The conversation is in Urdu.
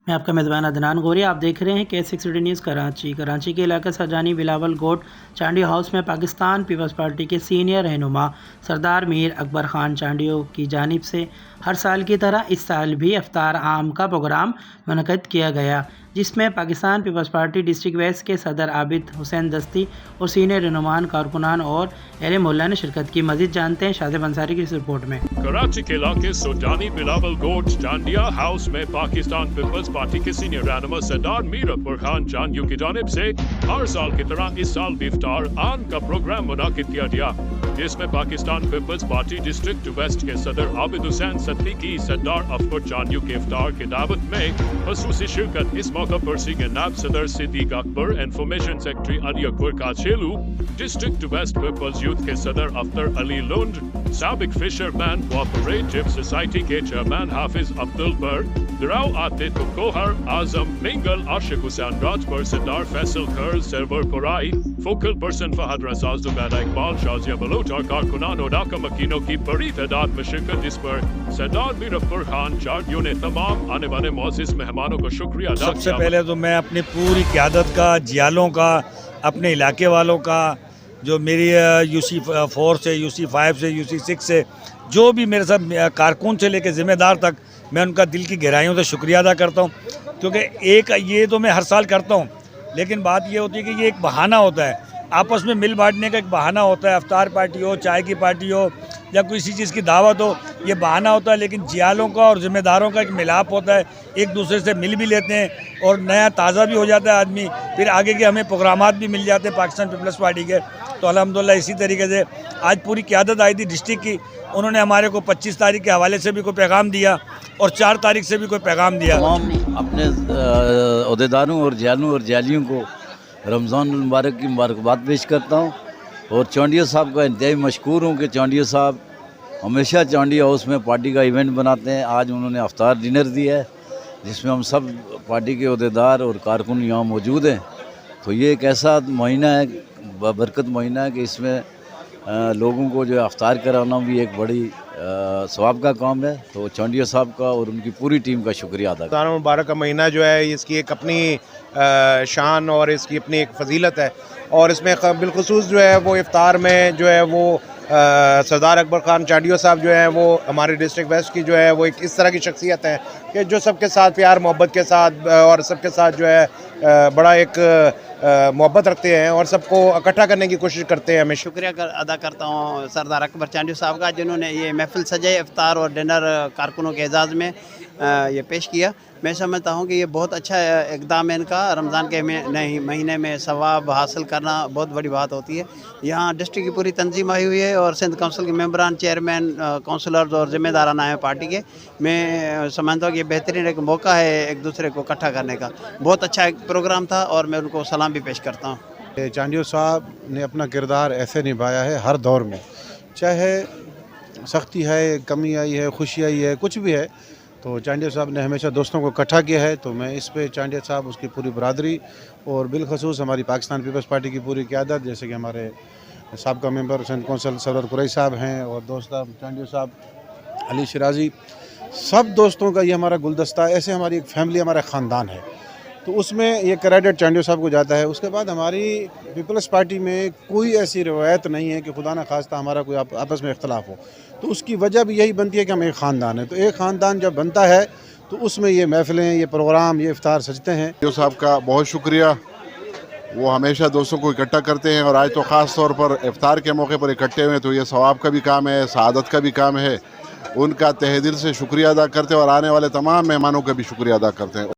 میں آپ کا میزبان عدنان غوری. آپ دیکھ رہے ہیں K6 نیوز کراچی. کراچی کے علاقہ سرجانی بلاول گوٹ چانڈیو ہاؤس میں پاکستان پیپلز پارٹی کے سینئر رہنما سردار میر اکبر خان چانڈیو کی جانب سے ہر سال کی طرح اس سال بھی افطار عام کا پروگرام منعقد کیا گیا، جس میں پاکستان پیپلز پارٹی ڈسٹرکٹ ویسٹ کے صدر عابد حسین دستی اور سینئر رہنمان، کارکنان اور اہل محلہ نے شرکت کی. مزید جانتے ہیں شاذب انصاری کی اس رپورٹ میں. کراچی کے علاقے سرجانی بلاول گوٹ چانڈیا ہاؤس میں پاکستان پیپلز پارٹی کے سینئر رہنما سردار میر اکبر خان چانڈیو کی جانب سے ہر سال کی طرح اس سال بھی افطار عام کا پروگرام منعقد کیا گیا، جس میں پاکستان پیپلز پارٹی ڈسٹرکٹ ویسٹ کے صدر عابد حسین دستی کی سردار افطار چانڈیو کے افطار کی دعوت میں خصوصی شرکت. اس موقع پر سینئر نائب صدر صدیق اکبر، انفارمیشن سیکرٹری علی اکبر کاچیلو، ڈسٹرکٹ ویسٹ پیپلز یوتھ کے صدر اختر علی لنڈ، سابق فشر مین کوآپریٹو سوسائٹی کے چیئرمین حافظ عبدالبر، دراؤ عاطف گوہر اعظم منگل، عاشق حسین راجپور، سردار فیصل خر، سرور پرائی، فوکل پرسن فہد رضا، زبیدہ اقبال، شازیہ بلوچ اور کارکنان اور ڈاکہ مکینوں کی بڑی تعداد میں شرکت، جس پر سردار میر اکبر خان چانڈیو نے تمام آنے والے معزز مہمانوں کو شکریہ ادا کیا. سب سے پہلے تو میں اپنی پوری قیادت کا، جیالوں کا، اپنے علاقے والوں کا، جو میری UC 4 سے UC 5 سے UC 6 سے جو بھی میرے ساتھ کارکن سے لے کے ذمہ دار تک، میں ان کا دل کی گہرائیوں سے شکریہ ادا کرتا ہوں. کیونکہ یہ تو میں ہر سال کرتا ہوں، لیکن بات یہ ہوتی ہے کہ یہ ایک بہانہ ہوتا ہے، آپس میں مل بانٹنے کا ایک بہانہ ہوتا ہے. افطار پارٹی ہو، چائے کی پارٹی ہو یا کسی چیز کی دعوت ہو، یہ بہانہ ہوتا ہے. لیکن جیالوں کا اور ذمہ داروں کا ایک ملاپ ہوتا ہے، ایک دوسرے سے مل بھی لیتے ہیں اور نیا تازہ بھی ہو جاتا ہے آدمی. پھر آگے کے ہمیں پروگرامات بھی مل جاتے ہیں پاکستان پیپلز پارٹی کے. تو الحمدللہ اسی طریقے سے آج پوری قیادت آئی تھی ڈسٹرکٹ کی، انہوں نے ہمارے کو 25 تاریخ کے حوالے سے بھی کوئی پیغام دیا اور 4 تاریخ سے بھی کوئی پیغام دیا. تمام اپنے عہدیداروں اور جیالوں اور جیالیوں کو رمضان المبارک کی مبارکباد پیش کرتا ہوں، اور چانڈیو صاحب کا انتہائی مشکور ہوں کہ چانڈیو صاحب ہمیشہ چانڈیو ہاؤس میں پارٹی کا ایونٹ بناتے ہیں. آج انہوں نے افطار ڈنر دیا ہے، جس میں ہم سب پارٹی کے عہدیدار اور کارکن یہاں موجود ہیں. تو یہ ایک ایسا مہینہ ہے، برکت مہینہ ہے، کہ اس میں لوگوں کو جو افطار کرانا بھی ایک بڑی ثواب کا کام ہے. تو چانڈیو صاحب کا اور ان کی پوری ٹیم کا شکریہ ادا کرتا ہوں. رمضان مبارک کا مہینہ جو ہے، اس کی ایک اپنی شان اور اس کی اپنی ایک فضیلت ہے، اور اس میں بالخصوص جو ہے وہ افطار میں جو ہے وہ سردار اکبر خان چانڈیو صاحب جو ہیں وہ ہمارے ڈسٹرکٹ ویسٹ کی جو ہے وہ ایک اس طرح کی شخصیت ہے کہ جو سب کے ساتھ پیار محبت کے ساتھ اور سب کے ساتھ جو ہے بڑا ایک محبت رکھتے ہیں اور سب کو اکٹھا کرنے کی کوشش کرتے ہیں. ہمیں شکریہ ادا کرتا ہوں سردار اکبر چانڈیو صاحب کا، جنہوں نے یہ محفل سجائے افطار اور ڈنر کارکنوں کے اعزاز میں یہ پیش کیا. میں سمجھتا ہوں کہ یہ بہت اچھا اقدام ہے ان کا. رمضان کے مہینے میں ثواب حاصل کرنا بہت بڑی بات ہوتی ہے. یہاں ڈسٹرکٹ کی پوری تنظیم آئی ہوئی ہے اور سندھ کونسل کے ممبران، چیئرمین، کونسلرز اور ذمہ داران آئے ہیں پارٹی کے. میں سمجھتا ہوں کہ یہ بہترین ایک موقع ہے ایک دوسرے کو اکٹھا کرنے کا. بہت اچھا ایک پروگرام تھا اور میں ان کو سلام بھی پیش کرتا ہوں. چانڈیو صاحب نے اپنا کردار ایسے نبھایا ہے ہر دور میں، چاہے سختی ہے، کمی آئی ہے، خوشی آئی ہے، کچھ بھی ہے، تو چانڈیو صاحب نے ہمیشہ دوستوں کو اکٹھا کیا ہے. تو میں اس پہ چانڈیو صاحب، اس کی پوری برادری اور بالخصوص ہماری پاکستان پیپلز پارٹی کی پوری قیادت، جیسے کہ ہمارے سابقہ ممبر سندھ کونسل سرور قریشی صاحب ہیں اور دوست چانڈیو صاحب علی شرازی، سب دوستوں کا یہ ہمارا گلدستہ، ایسے ہماری ایک فیملی، ہمارا خاندان ہے. تو اس میں یہ کریڈٹ چانڈیو صاحب کو جاتا ہے. اس کے بعد ہماری پیپلز پارٹی میں کوئی ایسی روایت نہیں ہے کہ خدا نہ خواستہ ہمارا کوئی آپس میں اختلاف ہو. تو اس کی وجہ بھی یہی بنتی ہے کہ ہم ایک خاندان ہیں. تو ایک خاندان جب بنتا ہے تو اس میں یہ محفلیں، یہ پروگرام، یہ افطار سجتے ہیں. چانڈیو صاحب کا بہت شکریہ، وہ ہمیشہ دوستوں کو اکٹھا کرتے ہیں، اور آج تو خاص طور پر افطار کے موقع پر اکٹھے ہوئے، تو یہ ثواب کا بھی کام ہے، سعادت کا بھی کام ہے. ان کا تہ دل سے شکریہ ادا کرتے ہیں اور آنے والے تمام مہمانوں کا بھی شکریہ ادا کرتے ہیں.